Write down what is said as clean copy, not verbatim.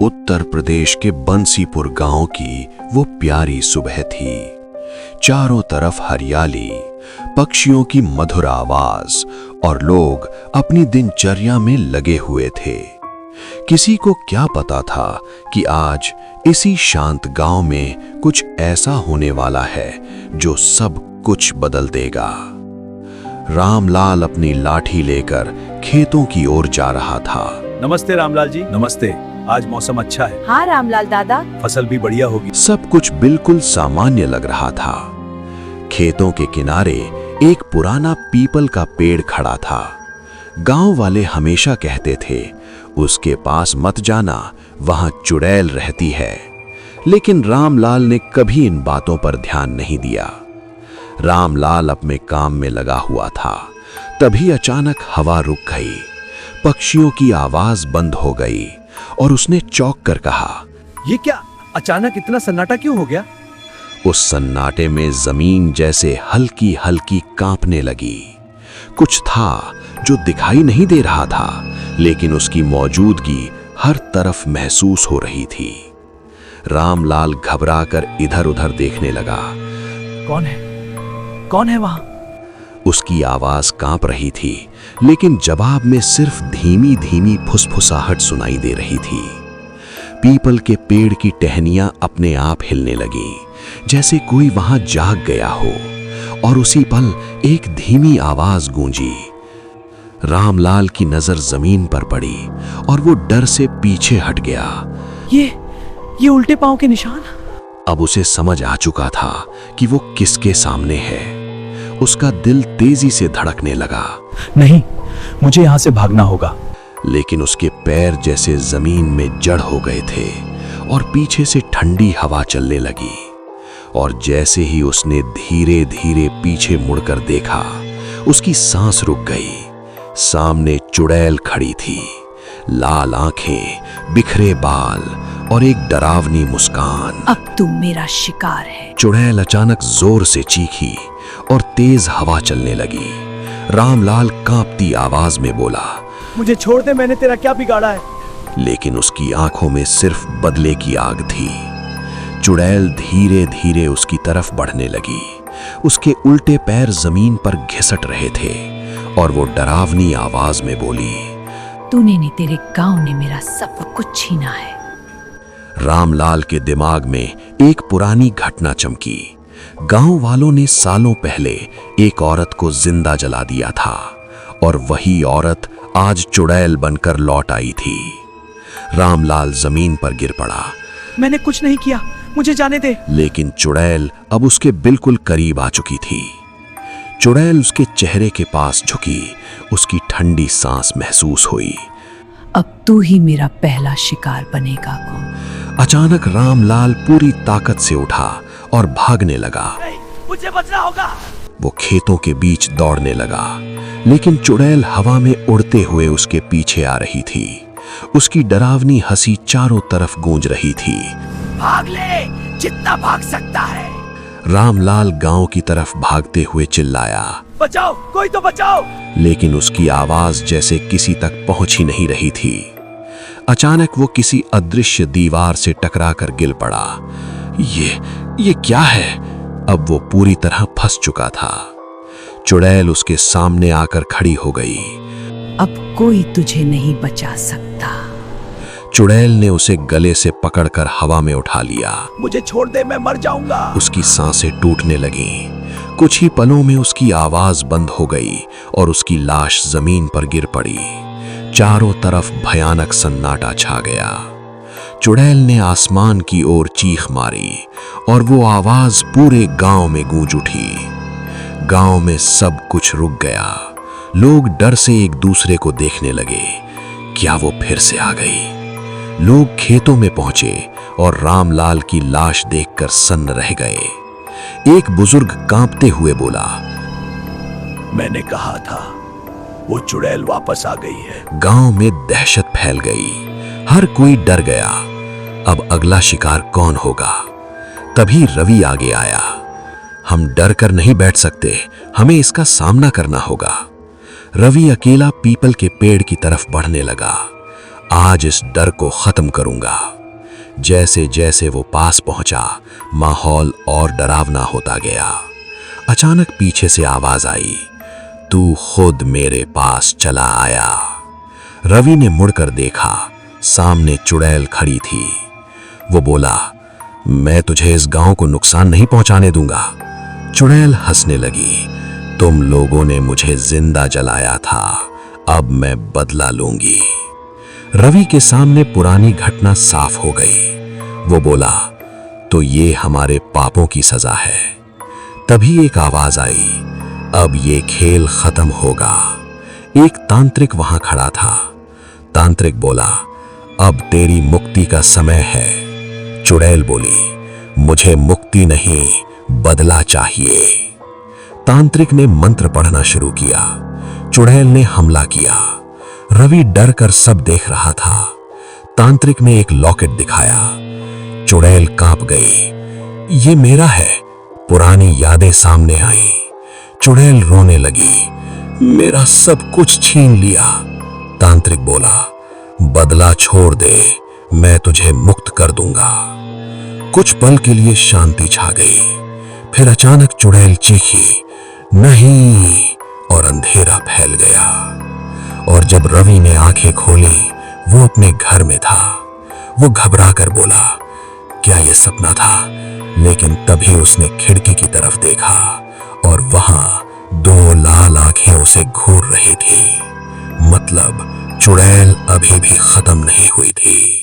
उत्तर प्रदेश के बंसीपुर गांव की वो प्यारी सुबह थी। चारों तरफ हरियाली, पक्षियों की मधुर आवाज और लोग अपनी दिनचर्या में लगे हुए थे। किसी को क्या पता था कि आज इसी शांत गांव में कुछ ऐसा होने वाला है जो सब कुछ बदल देगा। रामलाल अपनी लाठी लेकर खेतों की ओर जा रहा था। नमस्ते रामलाल जी। नमस्ते। आज मौसम अच्छा है। हाँ रामलाल दादा। फसल भी बढ़िया होगी। सब कुछ बिल्कुल सामान्य लग रहा था। खेतों के किनारे एक पुराना पीपल का पेड़ खड़ा था। गांव वाले हमेशा कहते थे, उसके पास मत जाना, वहां चुड़ैल रहती है। लेकिन रामलाल ने कभी इन बातों पर ध्यान नहीं दिया। रामलाल अपने काम में लगा हुआ था। तभी अचानक हवा रुक गई, पक्षियों की आवाज बंद हो गई और उसने चौंक कर कहा, ये क्या, अचानक इतना सन्नाटा क्यों हो गया? उस सन्नाटे में जमीन जैसे हल्की हल्की कांपने लगी। कुछ था जो दिखाई नहीं दे रहा था, लेकिन उसकी मौजूदगी हर तरफ महसूस हो रही थी। रामलाल घबराकर इधर उधर देखने लगा। कौन है? कौन है वहां? उसकी आवाज कांप रही थी, लेकिन जवाब में सिर्फ धीमी धीमी फुसफुसाहट सुनाई दे रही थी। पीपल के पेड़ की टहनियां अपने आप हिलने लगी, जैसे कोई वहां जाग गया हो। और उसी पल एक धीमी आवाज गूंजी। रामलाल की नजर जमीन पर पड़ी और वो डर से पीछे हट गया। ये उल्टे पांव के निशान। अब उसे समझ आ चुका था कि वो किसके सामने है। उसका दिल तेजी से धड़कने लगा। नहीं, मुझे यहाँ से भागना होगा। लेकिन उसके पैर जैसे जमीन में जड़ हो गए थे और पीछे से ठंडी हवा चलने लगी। और जैसे ही उसने धीरे धीरे पीछे मुड़कर देखा, उसकी सांस रुक गई। सामने चुड़ैल खड़ी थी, लाल आंखें, बिखरे बाल और एक डरावनी मुस्कान। अब तू मेरा शिकार है। चुड़ैल अचानक जोर से चीखी और तेज हवा चलने लगी। रामलाल कांपती आवाज में बोला, मुझे छोड़ दे, मैंने तेरा क्या बिगाड़ा है? लेकिन उसकी आंखों में सिर्फ बदले की आग थी। चुड़ैल धीरे धीरे उसकी तरफ बढ़ने लगी। उसके उल्टे पैर जमीन पर घिसट रहे थे और वो डरावनी आवाज में बोली, तूने नहीं, तेरे गांव ने मेरा सब कुछ छीना है। रामलाल के दिमाग में एक पुरानी घटना चमकी। गांव वालों ने सालों पहले एक औरत को जिंदा जला दिया था और वही औरत आज चुड़ैल बनकर लौट आई थी। रामलाल जमीन पर गिर पड़ा। मैंने कुछ नहीं किया, मुझे जाने दे। लेकिन चुड़ैल अब उसके बिल्कुल करीब आ चुकी थी। चुड़ैल उसके चेहरे के पास झुकी, उसकी ठंडी सांस महसूस हुई। अब तू ही मेरा पहला शिकार बनेगा। अचानक रामलाल पूरी ताकत से उठा और भागने लगा। मुझे बचना होगा। वो खेतों के बीच दौड़ने लगा, लेकिन चुड़ैल हवा में उड़ते हुए उसके पीछे आ रही थी। उसकी डरावनी हंसी चारों तरफ गूंज रही थी। भाग ले, जितना भाग सकता है। रामलाल गांव की तरफ भागते हुए चिल्लाया, बचाओ, कोई तो बचाओ। लेकिन उसकी आवाज जैसे किसी तक पहुंच ही नहीं रही थी। अचानक वो किसी अदृश्य दीवार से टकराकर गिर पड़ा। ये क्या है? अब वो पूरी तरह फंस चुका था। चुड़ैल उसके सामने आकर खड़ी हो गई। अब कोई तुझे नहीं बचा सकता। चुड़ैल ने उसे गले से पकड़कर हवा में उठा लिया। मुझे छोड़ दे, मैं मर जाऊंगा। उसकी सांसें टूटने लगीं। कुछ ही पलों में उसकी आवाज बंद हो गई और उसकी लाश जमीन पर गिर पड़ी। चारों तरफ भयानक सन्नाटा छा गया। चुड़ैल ने आसमान की ओर चीख मारी और वो आवाज पूरे गांव में गूंज उठी। गांव में सब कुछ रुक गया। लोग डर से एक दूसरे को देखने लगे। क्या वो फिर से आ गई? लोग खेतों में पहुंचे और रामलाल की लाश देखकर सन्न रह गए। एक बुजुर्ग कांपते हुए बोला, मैंने कहा था, वो चुड़ैल वापस आ गई है। गांव में दहशत फैल गई। हर कोई डर गया। अब अगला शिकार कौन होगा? तभी रवि आगे आया। हम डर कर नहीं बैठ सकते, हमें इसका सामना करना होगा। रवि अकेला पीपल के पेड़ की तरफ बढ़ने लगा। आज इस डर को खत्म करूंगा। जैसे जैसे वो पास पहुंचा, माहौल और डरावना होता गया। अचानक पीछे से आवाज आई, तू खुद मेरे पास चला आया। रवि ने मुड़कर देखा, सामने चुड़ैल खड़ी थी। वो बोला, मैं तुझे इस गांव को नुकसान नहीं पहुंचाने दूंगा। चुड़ैल हंसने लगी, तुम लोगों ने मुझे जिंदा जलाया था, अब मैं बदला लूंगी। रवि के सामने पुरानी घटना साफ हो गई। वो बोला, तो ये हमारे पापों की सजा है। तभी एक आवाज आई, अब ये खेल खत्म होगा। एक तांत्रिक वहां खड़ा था। तांत्रिक बोला, अब तेरी मुक्ति का समय है। चुड़ैल बोली, मुझे मुक्ति नहीं, बदला चाहिए। तांत्रिक ने मंत्र पढ़ना शुरू किया। चुड़ैल ने हमला किया। रवि डर कर सब देख रहा था। तांत्रिक ने एक लॉकेट दिखाया। चुड़ैल कांप गई। ये मेरा है। पुरानी यादें सामने आई। चुड़ैल रोने लगी, मेरा सब कुछ छीन लिया। तांत्रिक बोला, बदला छोड़ दे, मैं तुझे मुक्त कर दूंगा। कुछ पल के लिए शांति छा गई। फिर अचानक चुड़ैल चीखी, नहीं, और अंधेरा फैल गया। और जब रवि ने आंखें खोली, वो अपने घर में था। वो घबरा कर बोला, क्या ये सपना था? लेकिन तभी उसने खिड़की की तरफ देखा और वहां 2 लाल आंखें उसे घूर रही थी। मतलब चुड़ैल अभी भी खत्म नहीं हुई थी।